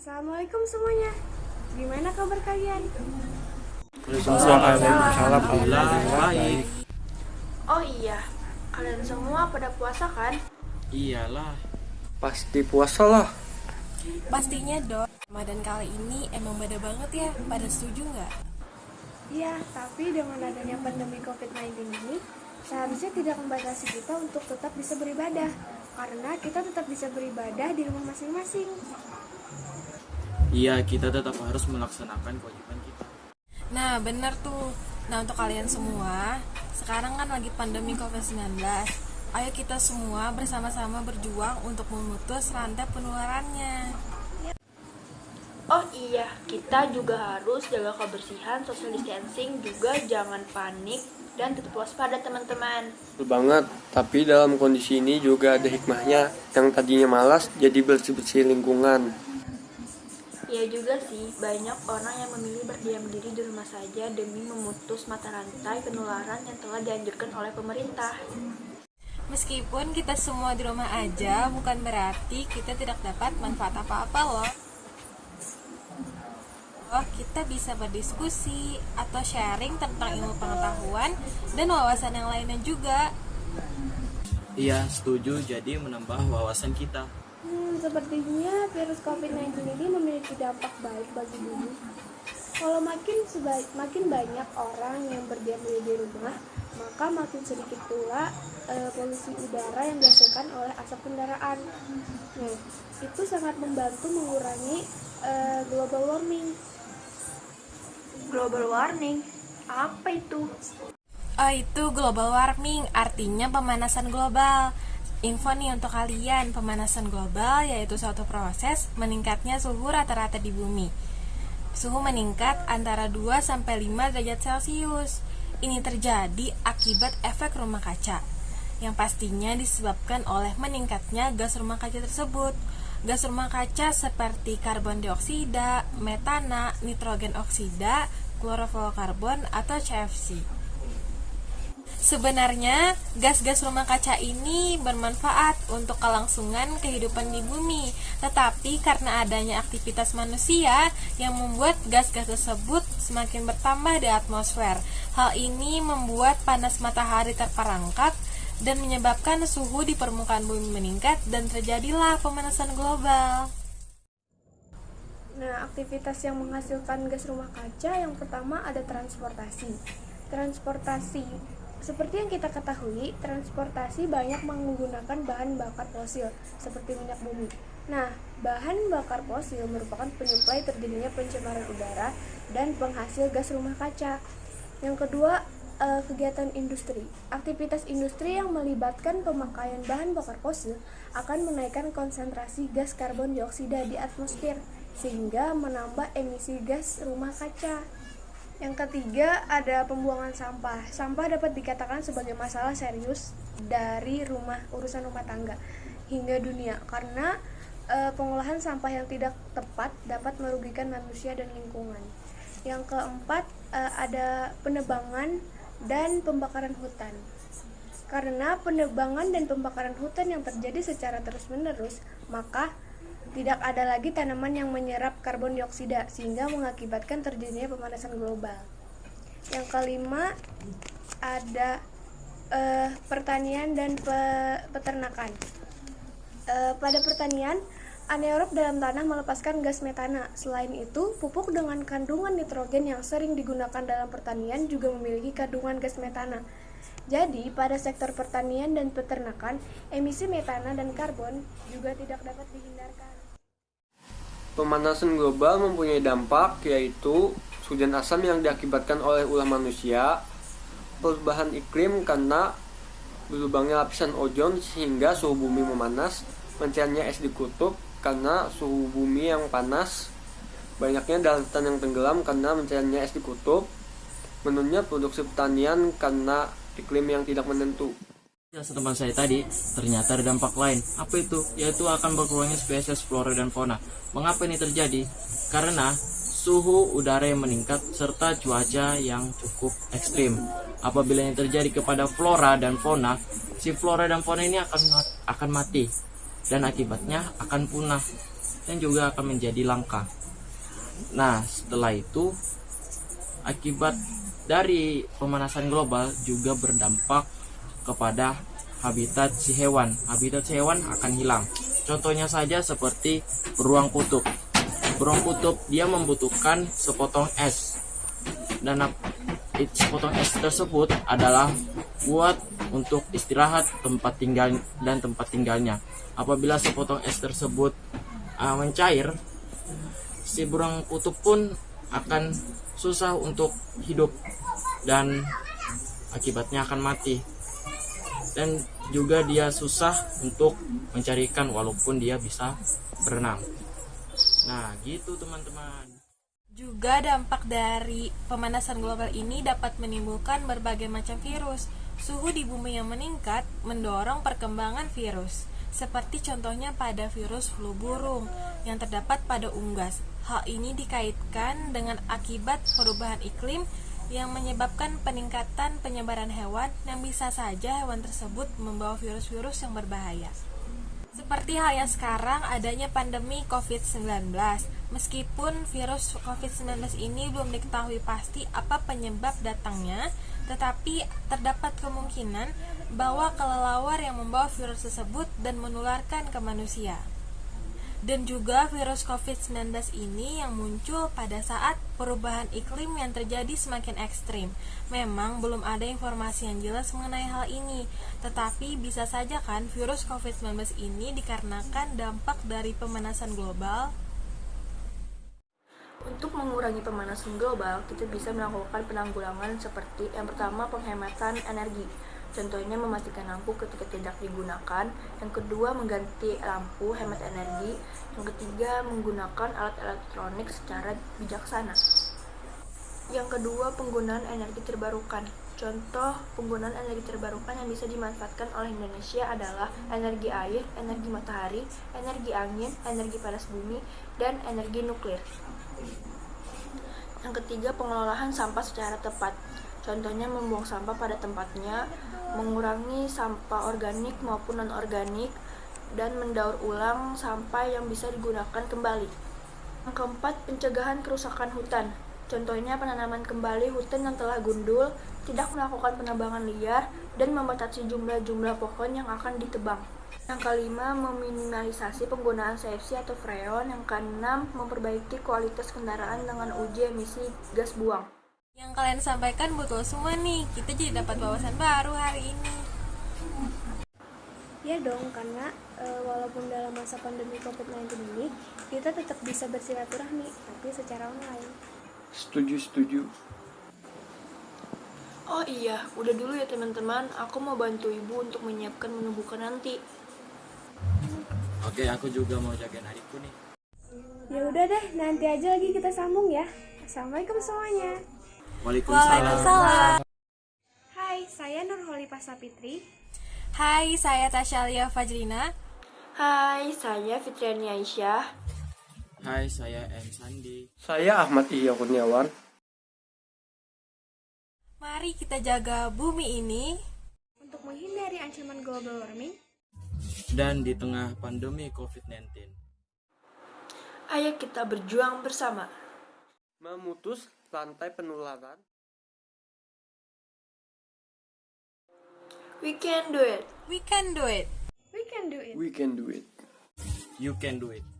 Assalamualaikum semuanya. Gimana kabar kalian? Alhamdulillah baik. Oh iya, kalian semua pada puasa kan? Iyalah. Pasti puasa lah. Pastinya dong. Ramadan kali ini emang beda banget ya. Pada setuju nggak? Iya, tapi dengan adanya pandemi COVID-19 ini, seharusnya tidak membatasi kita untuk tetap bisa beribadah. Karena kita tetap bisa beribadah di rumah masing-masing. Iya, kita tetap harus melaksanakan kewajiban kita. Nah, bener tuh. Nah, untuk kalian semua, sekarang kan lagi pandemi COVID-19. Ayo kita semua bersama-sama berjuang untuk memutus rantai penularannya. Oh iya, kita juga harus jaga kebersihan, social distancing, juga jangan panik dan tetap waspada teman-teman. Betul banget, tapi dalam kondisi ini juga ada hikmahnya. Yang tadinya malas jadi bersih-bersih lingkungan. Ya juga sih, banyak orang yang memilih berdiam diri di rumah saja demi memutus mata rantai penularan yang telah dianjurkan oleh pemerintah. Meskipun kita semua di rumah aja, bukan berarti kita tidak dapat manfaat apa-apa loh. Kita bisa berdiskusi atau sharing tentang ilmu pengetahuan dan wawasan yang lainnya juga. Iya, setuju. Jadi menambah wawasan kita. Sepertinya virus COVID-19 ini memiliki dampak baik bagi bumi. Kalau makin banyak orang yang berdiam diri di rumah, maka makin sedikit pula polusi udara yang dihasilkan oleh asap kendaraan. Nah, itu sangat membantu mengurangi global warming. Global warming, apa itu? Oh, itu global warming, artinya pemanasan global. Info nih untuk kalian, pemanasan global yaitu suatu proses meningkatnya suhu rata-rata di bumi. Suhu meningkat antara 2-5 derajat Celcius. Ini terjadi akibat efek rumah kaca, yang pastinya disebabkan oleh meningkatnya gas rumah kaca tersebut. Gas rumah kaca seperti karbon dioksida, metana, nitrogen oksida, klorofluorokarbon atau CFC. Sebenarnya, gas-gas rumah kaca ini bermanfaat untuk kelangsungan kehidupan di bumi, tetapi karena adanya aktivitas manusia yang membuat gas-gas tersebut semakin bertambah di atmosfer. Hal ini membuat panas matahari terperangkap dan menyebabkan suhu di permukaan bumi meningkat dan terjadilah pemanasan global. Nah, aktivitas yang menghasilkan gas rumah kaca yang pertama ada transportasi. Seperti yang kita ketahui, transportasi banyak menggunakan bahan bakar fosil seperti minyak bumi. Nah, bahan bakar fosil merupakan penyuplai terjadinya pencemaran udara dan penghasil gas rumah kaca. Yang kedua, kegiatan industri. Aktivitas industri yang melibatkan pemakaian bahan bakar fosil akan menaikkan konsentrasi gas karbon dioksida di atmosfer sehingga menambah emisi gas rumah kaca. Yang ketiga, ada pembuangan sampah. Sampah dapat dikatakan sebagai masalah serius dari urusan rumah tangga hingga dunia karena pengolahan sampah yang tidak tepat dapat merugikan manusia dan lingkungan. Yang keempat, ada penebangan dan pembakaran hutan. Karena penebangan dan pembakaran hutan yang terjadi secara terus-menerus, maka tidak ada lagi tanaman yang menyerap karbon dioksida sehingga mengakibatkan terjadinya pemanasan global. Yang kelima, ada pertanian dan peternakan. Pada pertanian, anaerob dalam tanah melepaskan gas metana. Selain itu, pupuk dengan kandungan nitrogen yang sering digunakan dalam pertanian juga memiliki kandungan gas metana. Jadi, pada sektor pertanian dan peternakan, emisi metana dan karbon juga tidak dapat dihindarkan. Pemanasan global mempunyai dampak yaitu hujan asam yang diakibatkan oleh ulah manusia, perubahan iklim karena berlubangnya lapisan ozon sehingga suhu bumi memanas, mencairnya es di kutub karena suhu bumi yang panas, banyaknya daratan yang tenggelam karena mencairnya es di kutub, menurunnya produksi pertanian karena iklim yang tidak menentu. Teman saya tadi, ternyata ada dampak lain. Apa itu? Yaitu akan berkurangnya spesies flora dan fauna. Mengapa ini terjadi? Karena suhu udara yang meningkat serta cuaca yang cukup ekstrim. Apabila ini terjadi kepada flora dan fauna, si flora dan fauna ini akan mati dan akibatnya akan punah. dan juga akan menjadi langka. Nah, setelah itu akibat dari pemanasan global juga berdampak kepada habitat si hewan. Habitat si hewan akan hilang. Contohnya saja seperti beruang kutub. Beruang kutub dia membutuhkan sepotong es. Dan sepotong es tersebut adalah buat untuk istirahat, tempat tinggal dan tempat tinggalnya. Apabila sepotong es tersebut mencair, si beruang kutub pun akan susah untuk hidup dan akibatnya akan mati. Dan juga dia susah untuk mencari ikan walaupun dia bisa berenang. Nah, gitu teman-teman. Juga dampak dari pemanasan global ini dapat menimbulkan berbagai macam virus. Suhu di bumi yang meningkat mendorong perkembangan virus, seperti contohnya pada virus flu burung yang terdapat pada unggas. Hal ini dikaitkan dengan akibat perubahan iklim yang menyebabkan peningkatan penyebaran hewan yang bisa saja hewan tersebut membawa virus-virus yang berbahaya. Seperti halnya sekarang adanya pandemi COVID-19. Meskipun virus COVID-19 ini belum diketahui pasti apa penyebab datangnya, tetapi terdapat kemungkinan bahwa kelelawar yang membawa virus tersebut dan menularkan ke manusia. Dan juga virus COVID-19 ini yang muncul pada saat perubahan iklim yang terjadi semakin ekstrim. Memang belum ada informasi yang jelas mengenai hal ini, tetapi bisa saja kan virus COVID-19 ini dikarenakan dampak dari pemanasan global. Untuk mengurangi pemanasan global, kita bisa melakukan penanggulangan seperti yang pertama, penghematan energi. Contohnya mematikan lampu ketika tidak digunakan. Yang kedua, mengganti lampu hemat energi. Yang ketiga, menggunakan alat elektronik secara bijaksana. Yang kedua, penggunaan energi terbarukan. Contoh penggunaan energi terbarukan yang bisa dimanfaatkan oleh Indonesia adalah energi air, energi matahari, energi angin, energi panas bumi, dan energi nuklir. Yang ketiga, pengelolaan sampah secara tepat. Contohnya membuang sampah pada tempatnya, mengurangi sampah organik maupun non-organik, dan mendaur ulang sampah yang bisa digunakan kembali. Yang keempat, pencegahan kerusakan hutan. Contohnya penanaman kembali hutan yang telah gundul, tidak melakukan penebangan liar, dan membatasi jumlah pohon yang akan ditebang. Yang kelima, meminimalisasi penggunaan CFC atau freon. Yang keenam, memperbaiki kualitas kendaraan dengan uji emisi gas buang. Yang kalian sampaikan betul semua nih, kita jadi dapat wawasan baru hari ini. Ya dong, karena walaupun dalam masa pandemi COVID-19 ini, kita tetap bisa bersilaturahmi, tapi secara online. Setuju. Oh iya, udah dulu ya teman-teman, aku mau bantu ibu untuk menyiapkan menu buka nanti. Oke, aku juga mau jagain adikku nih. Ya udah deh, nanti aja lagi kita sambung ya. Assalamualaikum semuanya. Waalaikumsalam. Hai, saya Nurholi Pasapitri. Hai, saya Tasyalia Fajrina. Hai, saya Fitriani Aisyah. Hai, saya M. Sandi. Saya Ahmad Ihya Kurniawan. Mari kita jaga bumi ini Untuk menghindari ancaman global warming, Dan di tengah pandemi COVID-19, Ayo kita berjuang bersama. Memutus rantai penularan. We can do it. we can do it. we can do it. We can do it. you can do it.